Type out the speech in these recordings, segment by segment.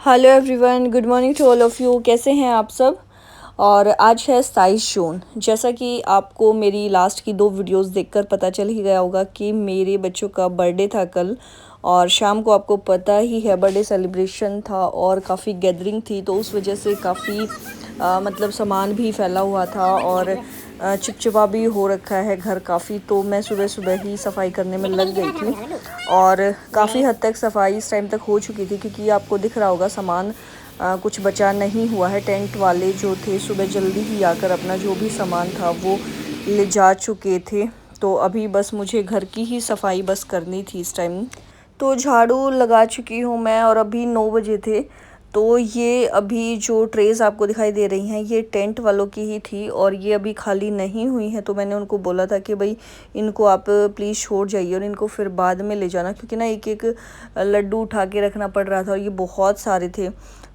Hello everyone, good morning to all of you. कैसे हैं आप सब। और आज है 27 जून। जैसा कि आपको मेरी लास्ट की 2 वीडियोस देखकर पता चल ही गया होगा कि मेरे बच्चों का बर्थडे था कल। और शाम को आपको पता ही है बर्थडे सेलिब्रेशन था और काफ़ी गैदरिंग थी, तो उस वजह से काफ़ी मतलब सामान भी फैला हुआ था और चिपचिपा भी हो रखा है घर काफ़ी। तो मैं सुबह सुबह ही सफाई करने में लग गई थी और काफ़ी हद तक सफाई इस टाइम तक हो चुकी थी, क्योंकि आपको दिख रहा होगा सामान कुछ बचा नहीं हुआ है। टेंट वाले जो थे सुबह जल्दी ही आकर अपना जो भी सामान था वो ले जा चुके थे। तो अभी बस मुझे घर की ही सफाई बस करनी थी इस टाइम। तो झाड़ू लगा चुकी हूँ मैं और अभी 9 बजे थे। तो ये अभी जो ट्रेस आपको दिखाई दे रही हैं ये टेंट वालों की ही थी और ये अभी खाली नहीं हुई हैं। तो मैंने उनको बोला था कि भाई इनको आप प्लीज़ छोड़ जाइए और इनको फिर बाद में ले जाना, क्योंकि ना एक एक लड्डू उठा के रखना पड़ रहा था और ये बहुत सारे थे।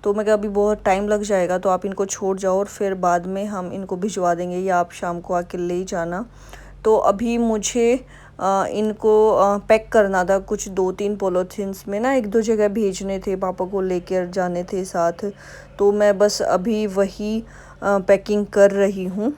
तो मैं कहा अभी बहुत टाइम लग जाएगा, तो आप इनको छोड़ जाओ और फिर बाद में हम इनको भिजवा देंगे या आप शाम को आके ले जाना। तो अभी मुझे इनको पैक करना था, कुछ 2-3 पॉलीथिन्स में ना 1-2 जगह भेजने थे, पापा को लेकर जाने थे साथ। तो मैं बस अभी वही पैकिंग कर रही हूँ।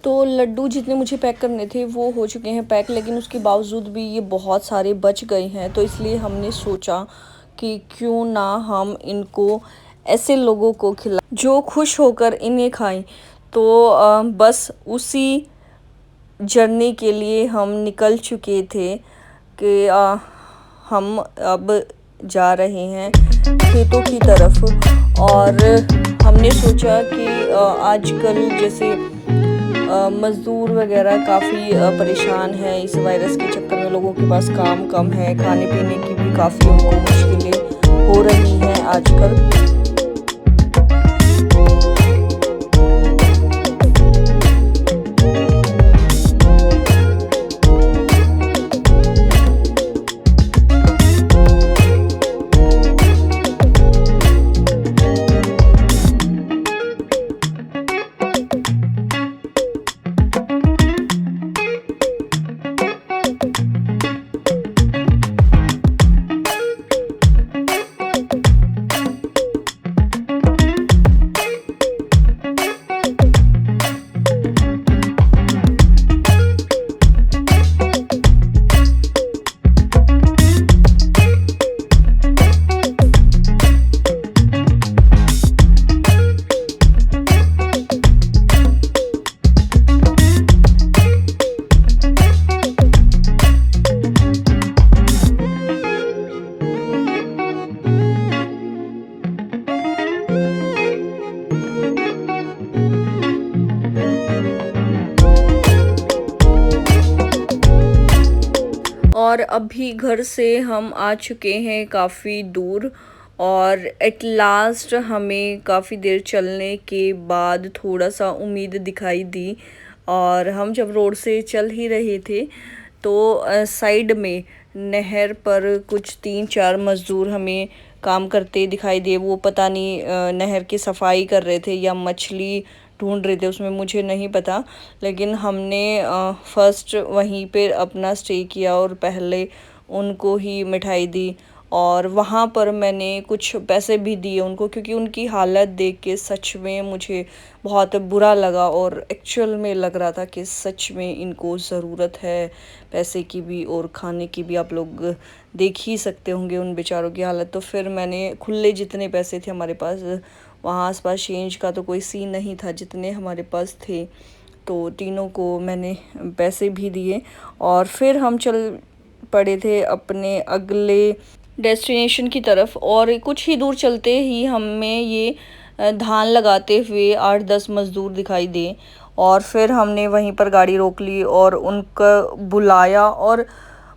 तो लड्डू जितने मुझे पैक करने थे वो हो चुके हैं पैक, लेकिन उसके बावजूद भी ये बहुत सारे बच गए हैं। तो इसलिए हमने सोचा कि क्यों ना हम इनको ऐसे लोगों को खिला जो खुश होकर इन्हें खाएं। तो बस उसी जर्नी के लिए हम निकल चुके थे कि हम अब जा रहे हैं खेतों की तरफ। और हमने सोचा कि आजकल जैसे मज़दूर वगैरह काफ़ी परेशान है इस वायरस के चक्कर में, लोगों के पास काम कम है, खाने पीने की भी काफ़ी उनको मुश्किलें हो रही हैं आजकल। और अभी घर से हम आ चुके हैं काफ़ी दूर और एट लास्ट हमें काफ़ी देर चलने के बाद थोड़ा सा उम्मीद दिखाई दी। और हम जब रोड से चल ही रहे थे तो साइड में नहर पर कुछ 3-4 मज़दूर हमें काम करते दिखाई दिए। वो पता नहीं नहर की सफाई कर रहे थे या मछली ढूंढ रहे थे, उसमें मुझे नहीं पता। लेकिन हमने फर्स्ट वहीं पे अपना स्टे किया और पहले उनको ही मिठाई दी और वहाँ पर मैंने कुछ पैसे भी दिए उनको, क्योंकि उनकी हालत देख के सच में मुझे बहुत बुरा लगा और एक्चुअल में लग रहा था कि सच में इनको ज़रूरत है पैसे की भी और खाने की भी। आप लोग देख ही सकते होंगे उन बेचारों की हालत। तो फिर मैंने खुले जितने पैसे थे हमारे पास, वहाँ आसपास चेंज का तो कोई सीन नहीं था, जितने हमारे पास थे तो तीनों को मैंने पैसे भी दिए और फिर हम चल पड़े थे अपने अगले डेस्टिनेशन की तरफ, और कुछ ही दूर चलते ही हमें ये धान लगाते हुए 8-10 मज़दूर दिखाई दिए। और फिर हमने वहीं पर गाड़ी रोक ली और उनका बुलाया, और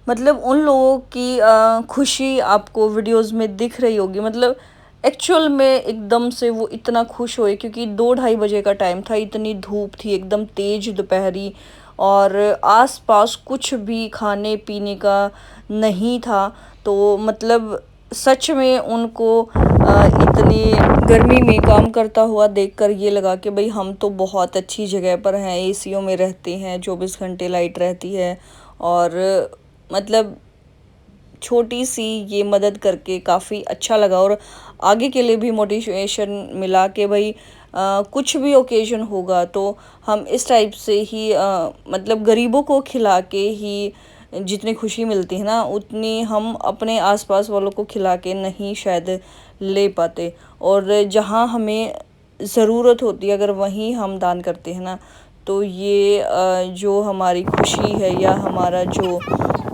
मतलब उन लोगों की खुशी आपको वीडियोस में दिख रही होगी। मतलब एक्चुअल में एकदम से वो इतना खुश हुए, क्योंकि 2-2:30 बजे का टाइम था, इतनी धूप थी एकदम तेज दोपहरी, और आसपास कुछ भी खाने पीने का नहीं था। तो मतलब सच में उनको इतनी गर्मी में काम करता हुआ देखकर ये लगा कि भाई हम तो बहुत अच्छी जगह पर हैं, एसियों में रहते हैं, 24 घंटे लाइट रहती है। और मतलब छोटी सी ये मदद करके काफ़ी अच्छा लगा, और आगे के लिए भी मोटिवेशन मिला कि भाई कुछ भी ओकेजन होगा तो हम इस टाइप से ही मतलब गरीबों को खिला के ही जितनी खुशी मिलती है ना, उतनी हम अपने आसपास वालों को खिला के नहीं शायद ले पाते। और जहाँ हमें ज़रूरत होती है अगर वहीं हम दान करते हैं ना, तो ये जो हमारी खुशी है या हमारा जो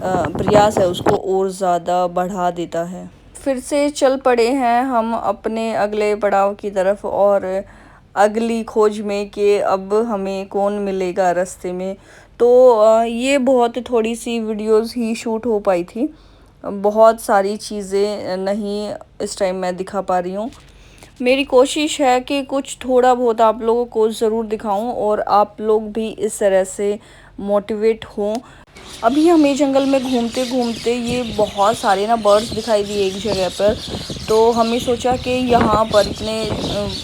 प्रयास है उसको और ज़्यादा बढ़ा देता है। फिर से चल पड़े हैं हम अपने अगले पड़ाव की तरफ, और अगली खोज में कि अब हमें कौन मिलेगा रास्ते में। तो ये बहुत थोड़ी सी वीडियोस ही शूट हो पाई थी, बहुत सारी चीज़ें नहीं इस टाइम मैं दिखा पा रही हूँ। मेरी कोशिश है कि कुछ थोड़ा बहुत आप लोगों को ज़रूर दिखाऊं और आप लोग भी इस तरह से मोटिवेट हों। अभी हमें जंगल में घूमते घूमते ये बहुत सारे ना बर्ड्स दिखाई दिए एक जगह पर, तो हमें सोचा कि यहाँ पर इतने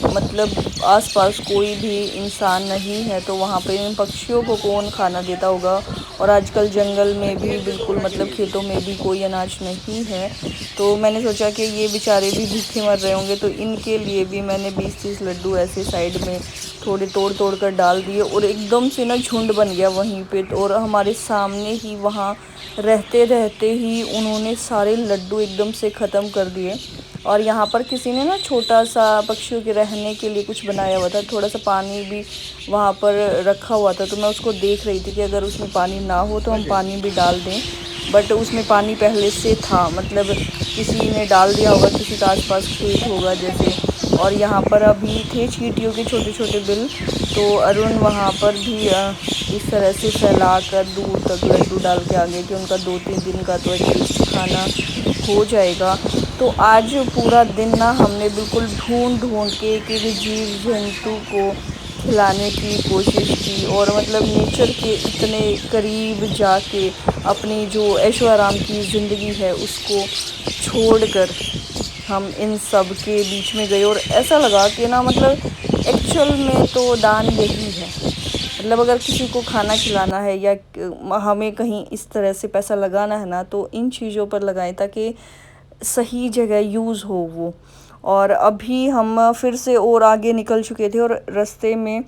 मतलब आसपास कोई भी इंसान नहीं है, तो वहाँ पे इन पक्षियों को कौन खाना देता होगा। और आजकल जंगल में भी बिल्कुल मतलब खेतों में भी कोई अनाज नहीं है, तो मैंने सोचा कि ये बेचारे भी भूखे मर रहे होंगे, तो इनके लिए भी मैंने 20-30 लड्डू ऐसे साइड में थोड़े तोड़ तोड़ कर डाल दिए, और एकदम से ना झुंड बन गया वहीं पे। और हमारे सामने ही वहाँ रहते रहते ही उन्होंने सारे लड्डू एकदम से ख़त्म कर दिए। और यहाँ पर किसी ने ना छोटा सा पक्षियों के रहने के लिए कुछ बनाया हुआ था, थोड़ा सा पानी भी वहाँ पर रखा हुआ था, तो मैं उसको देख रही थी कि अगर उसमें पानी ना हो तो हम पानी भी डाल दें, बट उसमें पानी पहले से था, मतलब किसी ने डाल दिया होगा, किसी का आसपास खेत होगा जैसे। और यहाँ पर अभी थे चींटियों के छोटे छोटे बिल, तो अरुण वहाँ पर भी इस तरह से फैला कर दूर तक लड्डू डाल के आ गए कि उनका 2-3 दिन का तो एटलीस्ट खाना हो जाएगा। तो आज पूरा दिन ना हमने बिल्कुल ढूंढ ढूंढ के एक एक जीव जंतु को खिलाने की कोशिश की, और मतलब नेचर के इतने करीब जाके अपनी जो ऐशो आराम की ज़िंदगी है उसको छोड़कर हम इन सब के बीच में गए। और ऐसा लगा कि ना मतलब एक्चुअल में तो दान यही है, मतलब अगर किसी को खाना खिलाना है या हमें कहीं इस तरह से पैसा लगाना है ना, तो इन चीज़ों पर लगाएं ताकि सही जगह यूज़ हो वो। और अभी हम फिर से और आगे निकल चुके थे, और रास्ते में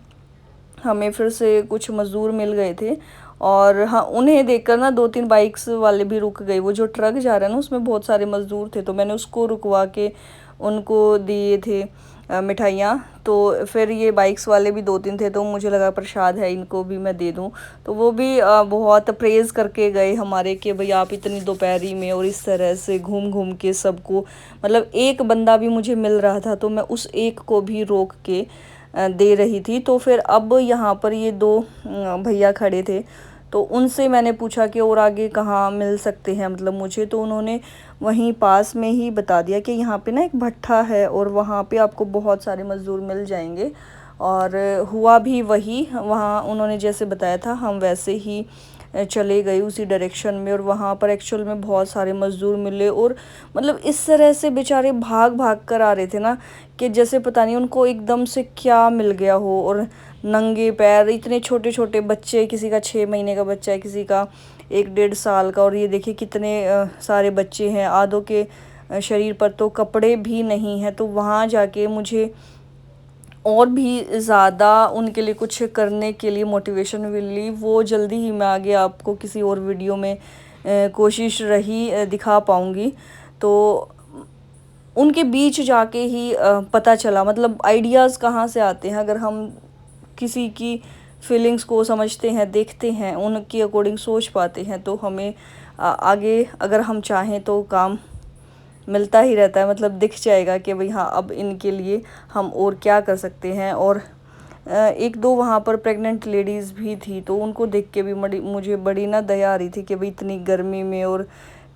हमें फिर से कुछ मज़दूर मिल गए थे, और हाँ उन्हें देखकर ना 2-3 बाइक्स वाले भी रुक गए। वो जो ट्रक जा रहा है ना उसमें बहुत सारे मज़दूर थे, तो मैंने उसको रुकवा के उनको दिए थे मिठाइयाँ। तो फिर ये बाइक्स वाले भी 2-3 थे, तो मुझे लगा प्रसाद है इनको भी मैं दे दूँ, तो वो भी बहुत प्रेज़ करके गए हमारे कि भाई आप इतनी दोपहरी में और इस तरह से घूम घूम के सबको, मतलब एक बंदा भी मुझे मिल रहा था तो मैं उस एक को भी रोक के दे रही थी। तो फिर अब यहाँ पर ये 2 भैया खड़े थे, तो उनसे मैंने पूछा कि और आगे कहाँ मिल सकते हैं मतलब मुझे, तो उन्होंने वहीं पास में ही बता दिया कि यहाँ पे ना एक भट्ठा है और वहाँ पे आपको बहुत सारे मज़दूर मिल जाएंगे। और हुआ भी वही, वहाँ उन्होंने जैसे बताया था हम वैसे ही चले गए उसी डायरेक्शन में, और वहाँ पर एक्चुअल में बहुत सारे मज़दूर मिले। और मतलब इस तरह से बेचारे भाग भाग कर आ रहे थे ना कि जैसे पता नहीं उनको एकदम से क्या मिल गया हो, और नंगे पैर, इतने छोटे छोटे बच्चे, किसी का 6 महीने का बच्चा है, किसी का 1-1.5 साल का, और ये देखिए कितने सारे बच्चे हैं, आधों के शरीर पर तो कपड़े भी नहीं हैं। तो वहाँ जाके मुझे और भी ज़्यादा उनके लिए कुछ करने के लिए मोटिवेशन मिली। वो जल्दी ही मैं आगे आपको किसी और वीडियो में कोशिश रही दिखा पाऊँगी। तो उनके बीच जाके ही पता चला, मतलब आइडियाज़ कहाँ से आते हैं, अगर हम किसी की फीलिंग्स को समझते हैं, देखते हैं, उनके अकॉर्डिंग सोच पाते हैं, तो हमें आगे अगर हम चाहें तो काम मिलता ही रहता है, मतलब दिख जाएगा कि भाई हाँ अब इनके लिए हम और क्या कर सकते हैं। और एक दो वहाँ पर प्रेग्नेंट लेडीज़ भी थी, तो उनको देख के भी मुझे बड़ी ना दया आ रही थी कि भाई इतनी गर्मी में और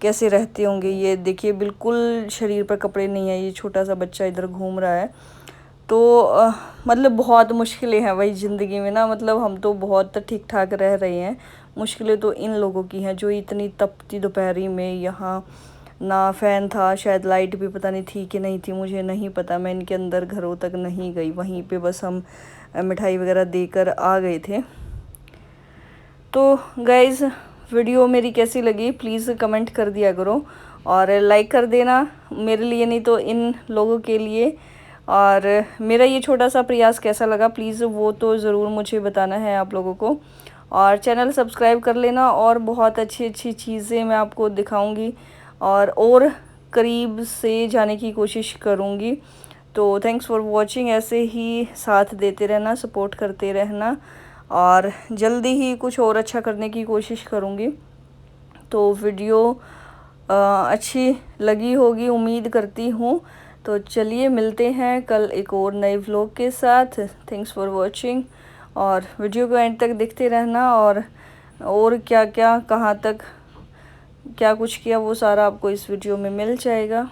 कैसे रहते होंगे। ये देखिए बिल्कुल शरीर पर कपड़े नहीं है, ये छोटा सा बच्चा इधर घूम रहा है। तो मतलब बहुत मुश्किलें हैं भाई ज़िंदगी में ना, मतलब हम तो बहुत ठीक ठाक रह रहे हैं, मुश्किलें तो इन लोगों की हैं जो इतनी तपती दोपहरी में यहाँ ना फ़ैन था, शायद लाइट भी पता नहीं थी कि नहीं थी, मुझे नहीं पता, मैं इनके अंदर घरों तक नहीं गई, वहीं पे बस हम मिठाई वगैरह देकर आ गए थे। तो गाइज़ वीडियो मेरी कैसी लगी प्लीज़ कमेंट कर दिया करो और लाइक कर देना, मेरे लिए नहीं तो इन लोगों के लिए। और मेरा ये छोटा सा प्रयास कैसा लगा प्लीज़ वो तो ज़रूर मुझे बताना है आप लोगों को। और चैनल सब्सक्राइब कर लेना, और बहुत अच्छी अच्छी चीज़ें मैं आपको दिखाऊंगी और करीब से जाने की कोशिश करूँगी। तो थैंक्स फॉर वॉचिंग, ऐसे ही साथ देते रहना, सपोर्ट करते रहना, और जल्दी ही कुछ और अच्छा करने की कोशिश करूँगी। तो वीडियो अच्छी लगी होगी उम्मीद करती हूँ। तो चलिए मिलते हैं कल एक और नए व्लॉग के साथ। थैंक्स फॉर वॉचिंग, और वीडियो को एंड तक देखते रहना, और क्या क्या कहाँ तक क्या कुछ किया वो सारा आपको इस वीडियो में मिल जाएगा।